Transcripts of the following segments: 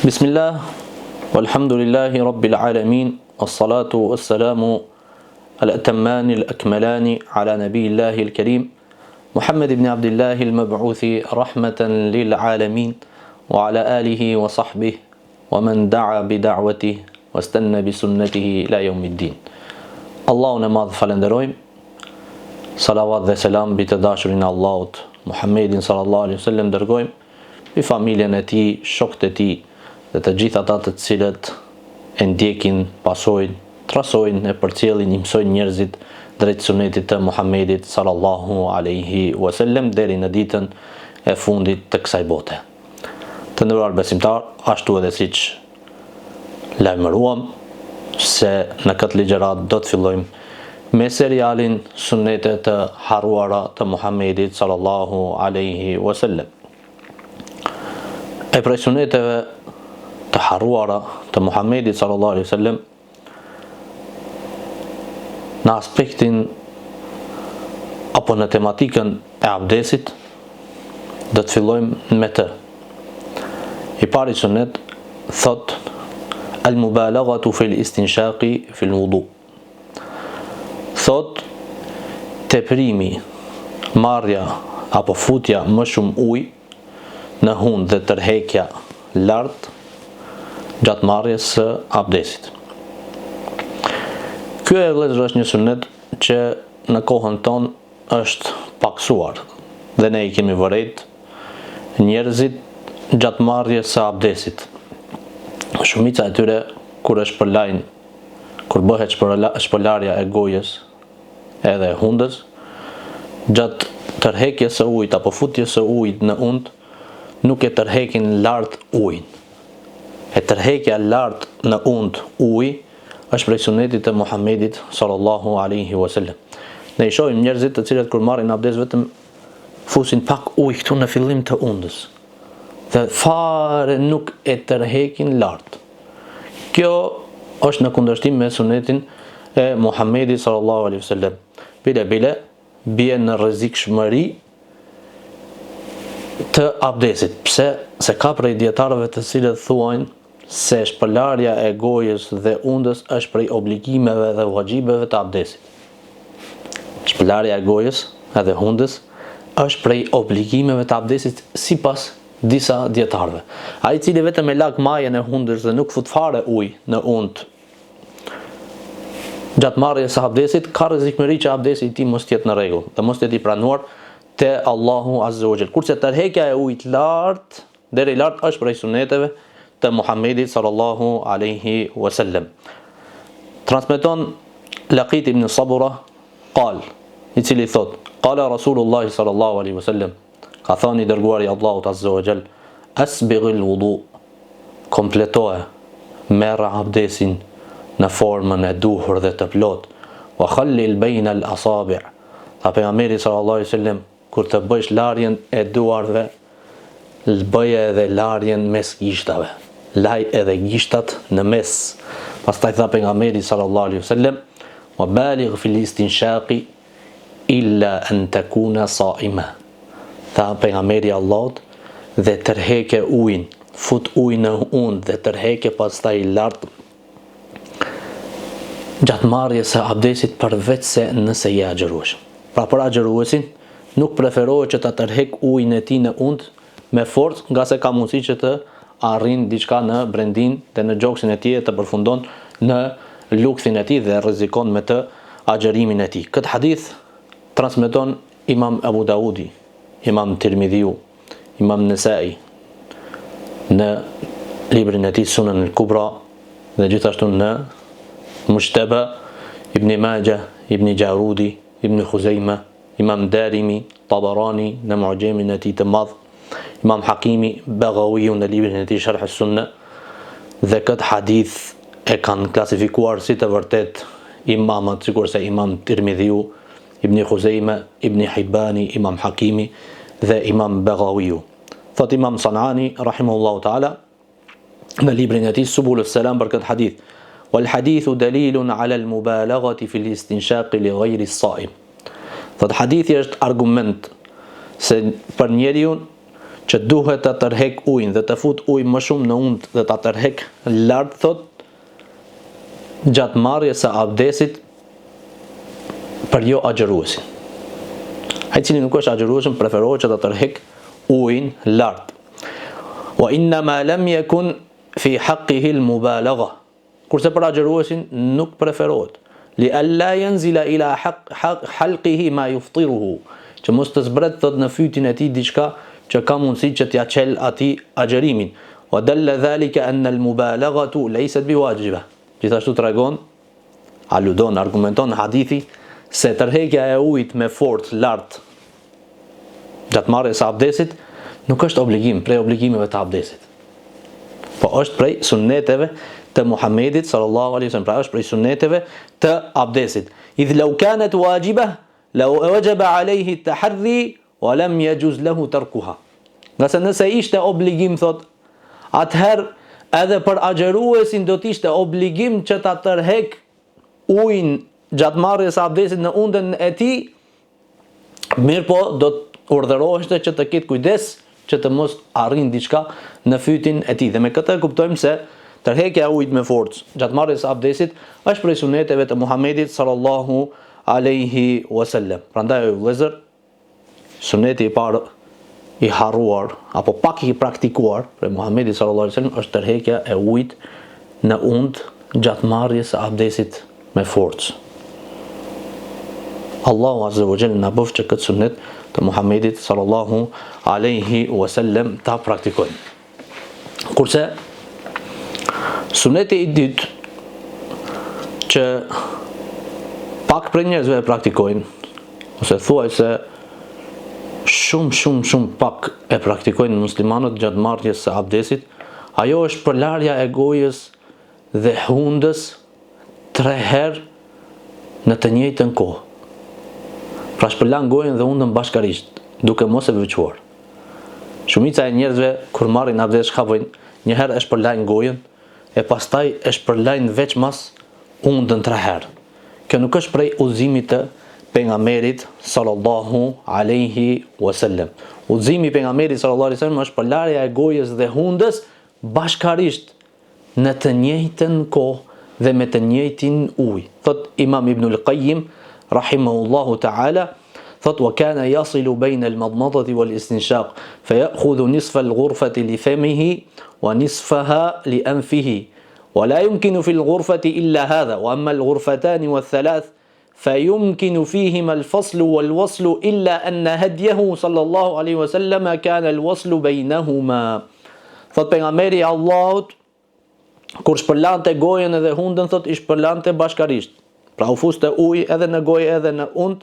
Bismillah, walhamdulillahi rabbil alamin, wassalatu wassalamu al-atamani al-akmalani ala nabiyillahi al-karim, Muhammad ibn Abdillahi al-mab'uthi rahmatan lil alamin, wa ala alihi wa sahbihi, wa man da'a bi da'watihi, wa istanna bi sunnatihi ila yawmiddin. Allahun e madh falenderojmë, salavat dhe selam bi të dashurin e Allahut, Muhammedin sallallahu alaihi wasallam dërgojmë, i familjen e tij, shokët e tij, dhe të gjithë ata të cilët e ndjekin, pasojnë, trasojnë, e përcjellin, i mësojnë njerëzit drejt sunetit të Muhammedit sallallahu alaihi wasallam deri në ditën e fundit të kësaj bote. Të nderuar besimtar, ashtu edhe siç lajmëruam se në këtë ligjërat do të fillojmë me serialin Sunetet të harruara të Muhammedit sallallahu alaihi wasallam. E prej suneteve të harruara të Muhammedit sallallahu alaihi wasallam në aspektin apo në tematikën e abdesit do të fillojmë me të. I pari sunet thot al-mubalaghatu fil istinshaqi fil wudu. Thot teprimi, marrja apo futja më shumë ujë në hund dhe tërheqja lart gjatë marrjes së abdesit. Ky e vëllezër është një sunet që në kohën tonë është paksuar dhe ne i kemi vërejt njerëzit gjatë marrjes së abdesit. Shumica e tyre kur është përlajnë, kur bëhet shpëlarja e gojës edhe e hundës, gjatë tërheqjes së ujit apo futjes së ujit në und, nuk e tërheqin lart ujin. E tërheqja lart në und ujë është prej sunetit të Muhammedit sallallahu alaihi wasallam. Ne i shohim njerëzit të cilët kur marrin abdes vetëm fusin pak ujë këtu në fillim të undës. Dhe fare nuk e tërheqin lart. Kjo është në kundërshtim me sunetin e Muhammedit sallallahu alaihi wasallam. Bile bie në rrezikshmëri të abdesit. Pse? Se ka prej dietarëve të cilët thuajnë se shpëlarja e gojës dhe undës është prej obligimeve dhe vajxhibeve të abdesit. Shpëlarja e gojës edhe hundës është prej obligimeve të abdesit sipas disa dietarëve. Ai i cili vetëm e lag majën e hundës dhe nuk fut fare ujë në und gjatë marrjes së abdesit, ka rrezikshmëri që abdesi i tij mos jetë në rregull dhe mos jetë i pranuar te Allahu azza wa jall. Kurse tërheqja e ujit lart, deri lart është prej suneteve të Muhammedit sallallahu alaihi wasallam. Transmeton Laqit ibn Sabura qal, i cili thot, qala Rasulullah sallallahu alaihi wasallam, ka thënë i dërguari i Allahut azza wa jall, asbighil wudu, kompletoje, merr abdesin në formën e duhur dhe të plot, wa khallil bayna al-asabi'. Tha pejgamberi sallallahu alaihi wasallam, kur të bësh larjen e duarve, bëje edhe larjen mes gishtave. Laj edhe gishtat në mes. Pastaj tha pejgamberi sallallahu alaihi wasallam, wa baligh fil istinshaqi illa an takuna sa'ima. Tha pejgamberi Allahut, dhe tërheqe ujin, fut ujin në und dhe tërheqe pastaj lart gjatë marrjes së abdesit përveç se nëse je agjërues. Pra për agjëruesin nuk preferohet që ta tërheq ujin e tij në und me forcë, nga se ka mundësi që të arrin diçka në brendin dhe në gjoksin e tij, të përfundon në lukthin e tij dhe rrezikon me të agjërimin e tij. Këtë hadith transmeton Imam Abu Daudi, Imam Tirmidhiu, Imam Nesai në librin e tij Sunan al-Kubra dhe gjithashtu në Mujtaba, Ibn Majah, Ibn Jarudi, Ibn Khuzaimah, Imam Darimi, Tabarani në Mu'jamin e tij të madh, Imam Hakimi, Baghawi në librin e tij Sharh as-Sunnah. Dhe këtë hadith e kanë klasifikuar si të vërtet imamët, sikurse Imam Tirmidhiu, Ibn Khuzaima, Ibn Hibani, Imam Hakimi dhe Imam Baghawiu. Thot Imam Sanani rahimahullahu taala në librin e tij Subulus Salam për këtë hadith: "Wal hadithu dalilun ala al mubalaghati fi al istinshaq li ghayri as-sa'im." Thot hadithi është argument se për njeriu që duhet të tërhek ujin dhe të fut ujë më shumë në undë dhe të tërhek lart, thot, gjatë marrjes së abdesit për jo agjëruesin. Ai cili nuk është agjëruesin preferohet që të tërhek ujin lart. Wa inna ma lam yakun fi haqqihi al-mubalagha. Kurse për agjëruesin nuk preferohet. Li alla yanzila ila halqihi ma yuftiruhu. Që mos të zbret thot në fytin e tij diçka që ka mundësi që t'ja qel ati agjerimin. Wa dalla dhalika anna al-mubalaghatu laysat biwajiba. Gjithashtu tregon, aludon, argumenton në hadithi se tërheqja e ujit me forcë lart gjatë marrjes së abdesit nuk është obligim prej obligimeve të abdesit, po është prej sunneteve të Muhamedit sallallahu alaihi wasallam, pra është prej sunneteve të abdesit. Idh law kanat wajiba law wajaba alayhi at-tahri wa lam yajuz lahu tarkuha. Nëse ishte obligim, thot, atëherë edhe për agjëruesin do të ishte obligim që ta tërhek ujin gjatë marrjes së abdesit në undën e tij, mirë po do të urdhëroheshte që të ketë kujdes që të mos arrin diçka në fytin e tij. Dhe me këtë kuptojmë se tërhekja e ujit me forcë gjatë marrjes së abdesit është prej suneteve të Muhamedit sallallahu alaihi wasallam. Prandaj vëllezër, suneti i parë i harruar apo pak i praktikuar për Muhamedit sallallahu alaihi wasallam është tërheqja e ujit në undë gjatë marrjes së abdesit me forcë. Allahu azza wa jalla na bëf që këtë sunet të Muhamedit sallallahu alaihi wasallam ta praktikojmë. Kurse suneti i dytë që pak për njerëzve e praktikojnë, ose thuaj se shumë pak e praktikojnë muslimanët gjatë marrjes së abdesit, ajo është përlarja e gojës dhe hundës 3 herë në të njëjtën kohë. Pra shpërlan gojën dhe hundën bashkarisht, duke mos e veçuar. Shumica e njerëzve kur marrin abdes çka bëjnë? Një herë e shpërlajnë gojën e pastaj e shpërlajnë veçmas hundën 3 herë. Kjo nuk është prej udhëzimit të pejgamberit sallallahu alaihi wasallam. Udhëzimi i pejgamberit sallallahu alaihi wasallam është përlarja e gojës dhe hundës bashkarisht në të njëjtën kohë dhe me të njëjtin ujë. Thot Imam Ibn al-Qayyim rahimahullahu ta'ala, thot wa kana yasilu bayna al-madmadati wal-istinshaq fa ya'khudhu nisfa al-ghurfati li famihi wa nisfaha li anfihi wa la yumkinu fi al-ghurfati illa hadha wa amma al-ghurfatani wath-thalath فيمكن فيهما الفصل والوصل إلا أن هديه صلى الله عليه وسلم كان الوصل بينهما. Thot pejgamberi i Allahut kur shpërlante gojën edhe hundën, thot i shpërlante bashkarisht. Pra u fuste ujë edhe në gojë edhe në undë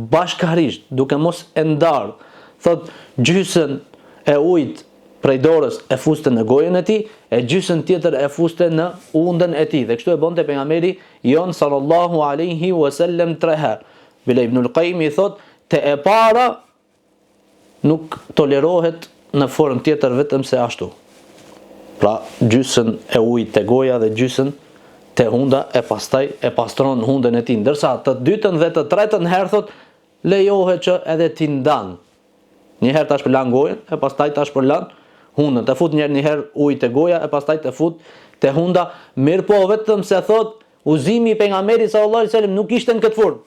bashkarisht, duke mos e ndarë. Thot gjysën e ujit prej dorës e fuste në gojën e tij, e gjysën tjetër e fuste në undën e tij. Dhe kështu e bonte pejgamberi jon sallallahu alaihi wasallam 3 herë. Bile Ibn al-Qayyim i thot, te e para nuk tolerohet në formë tjetër vetëm se ashtu. Pra gjysën e ujit te goja dhe gjysën te hunda, e pastaj e pastron hundën e tij. Ndërsa të dytën dhe të tretën herë, thot, lejohet që edhe ti ndan. Një herë ta shpërlan gojën, e pastaj ta shpërlan hundën, të fut një herë ujë te goja, e pastaj të fut te hunda. Mirë po, vetëm se thot udhëzimi i pejgamberit sallallahu alaihi wasallam nuk ishte në këtë formë.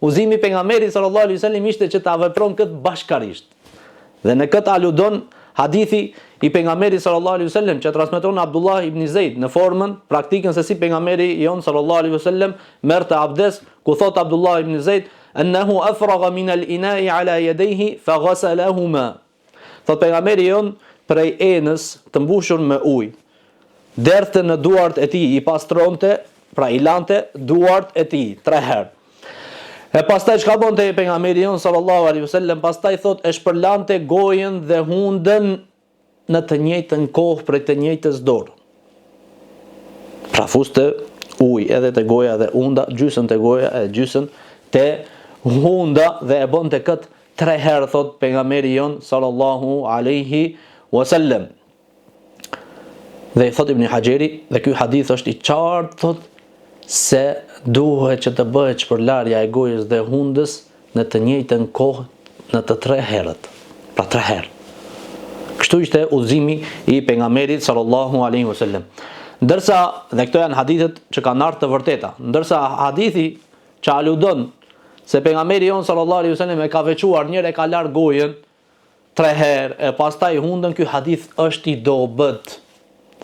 Udhëzimi i pejgamberit sallallahu alaihi wasallam ishte që ta vepron këtë bashkarisht. Dhe në këtë aludon hadithi i pejgamberit sallallahu alaihi wasallam që transmeton Abdullah ibn Zeid në formën, praktikën se si pejgamberi jon sallallahu alaihi wasallam merrte abdes, ku thot Abdullah ibn Zeid annahu afragha min al-ina'i ala yadayhi fa ghasalahuma. Thot pejgamberi jon prej enës të mbushur me ujë, derte në duart e tij, i pastronte, pra i lante duart e tij 3 herë. E pastaj çka bonte pejgamberi jon sallallahu alaihi wasallam? Pastaj thot e shpërlante gojën dhe hundën në të njëjtën kohë prej të njëjtës dorë. Trafuste ujë edhe te goja dhe hunda, gjysën te goja e gjysën te hunda, dhe e bonte kët 3 herë, thot pejgamberi jon sallallahu alaihi wasallam. Dhe i thot Ibn Hajeri, dhe ky hadith është i qartë, thot se duhet që të bëhet shpërlarja e gojës dhe hundës në të njëjtën kohë në të 3 herët. Pra 3 herë. Kështu ishte udhëzimi i pejgamberit sallallahu alaihi wasallam. Ndërsa, dhe këto janë hadithet që kanë ardhur të vërteta, ndërsa hadithi që aludon se pejgamberi jon sallallahu alaihi wasallam e ka veçuar njëre ka lar gojën 3 herë e pastaj hundën, ky hadith është i dobët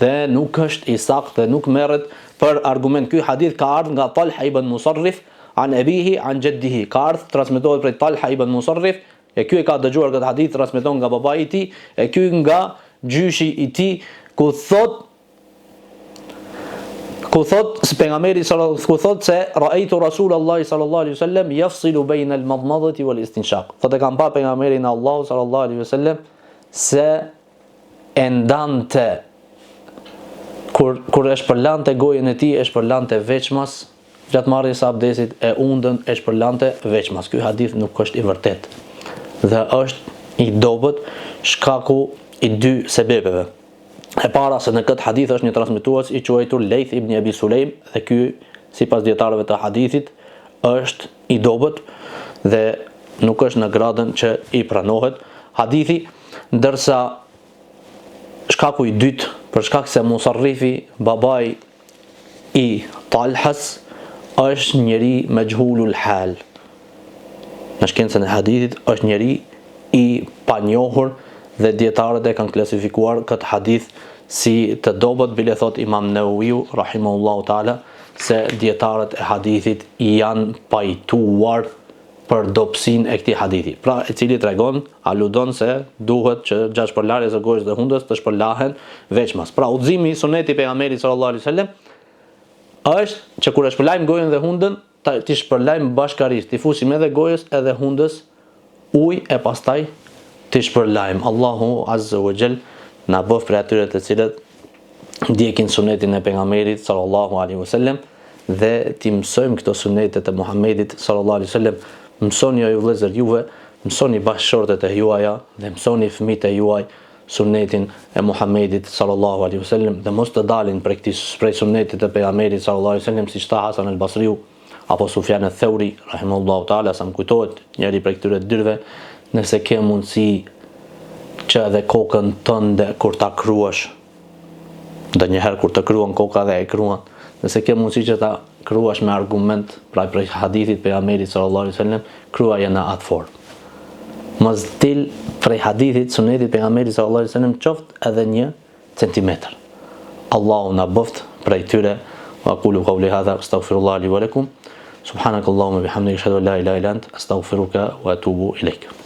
dhe nuk është i saktë dhe nuk merret për argument. Ky hadith ka ardhur nga Talha ibn Musarrif an abihi an jaddihi, ka ardhur transmetohet prej Talha ibn Musarrif, e ky e ka dëgjuar këtë hadith transmeton nga babai i tij, e ky nga gjyshi i tij, ku thot se pejgamberi ku thot se ra'aytu Rasulullahi sallallahu alaihi wasallam yafsilu bayna al-madmadati wal-istinshaq. Thot e kam pa pejgamberin e Allahut sallallahu alaihi wasallam se e ndante kur e shpërlante gojën e tij, e shpërlante veçmas gjatë marrjes së abdesit, e undën e shpërlante veçmas. Ky hadith nuk është i vërtet dhe është i dobët shkaku i 2 sebebeve. E para, se në këtë hadith është një transmetues i quajtur Lejth ibn Abi Sulejm, dhe ky sipas dietarëve të hadithit është i dobët dhe nuk është në gradën që i pranohet hadithi, ndërsa shkaku i dytë, për shkak se Musarrifi, babai i Talhas, është njeri me gjhulul hal. Në shkencën e hadithit është njeri i panjohur dhe dietarët e kanë klasifikuar këtë hadith si të dobët, bile thot Imam Nawawiu rahimahullahu taala se dietarët e hadithit janë pajtuar për dobësinë e këtij hadithi. Pra, i cili tregon, aludon se duhet që gjatë shpërlarjes së gojës dhe hundës të shpërlahen veçmas. Pra, udhëzimi i sunetit të pejgamberit sallallahu alaihi wasallam është që kur e shpërlajmë gojën dhe hundën, ti shpërlajmë bashkarisht, ti fusim edhe gojës edhe hundës ujë e pastaj ti shpërlajmë. Allahu azza wa jall na bëf për atyre të cilët ndjekin sunetin e pejgamberit sallallahu alaihi wasallam dhe ti mësojmë këto sunete të Muhamedit sallallahu alaihi wasallam. Mësoni ju vëllezër juve, mësoni bashkëshortet e juaja dhe mësoni fëmijët e juaj sunetin e Muhamedit sallallahu alaihi wasallam dhe mos të dalin prej sunetit të pejgamberit sallallahu alaihi wasallam, siç tha Hasan al-Basriu apo Sufjan al-Thauri rahimahullahu taala, sa më kujtohet njëri prej këtyre dyrve, nëse ke mundësi që edhe kokën tënde kur ta kruash, ndonjëherë kur të kruan koka dhe e kruan, nëse ke mundësi që ta kruash me argument prej hadithit pejgamberit sallallahu alaihi wasallam, kruaje në atë formë. Mos dil prej hadithit sunetit pejgamberit sallallahu alaihi wasallam qoftë edhe 1 centimetër. Allahu na bëft prej tyre. Wa aqulu qawli hadha astaghfirullah li wa lakum. Subhanakallahumma bihamdika ashhadu an la ilaha illa anta astaghfiruka wa atubu ilaik.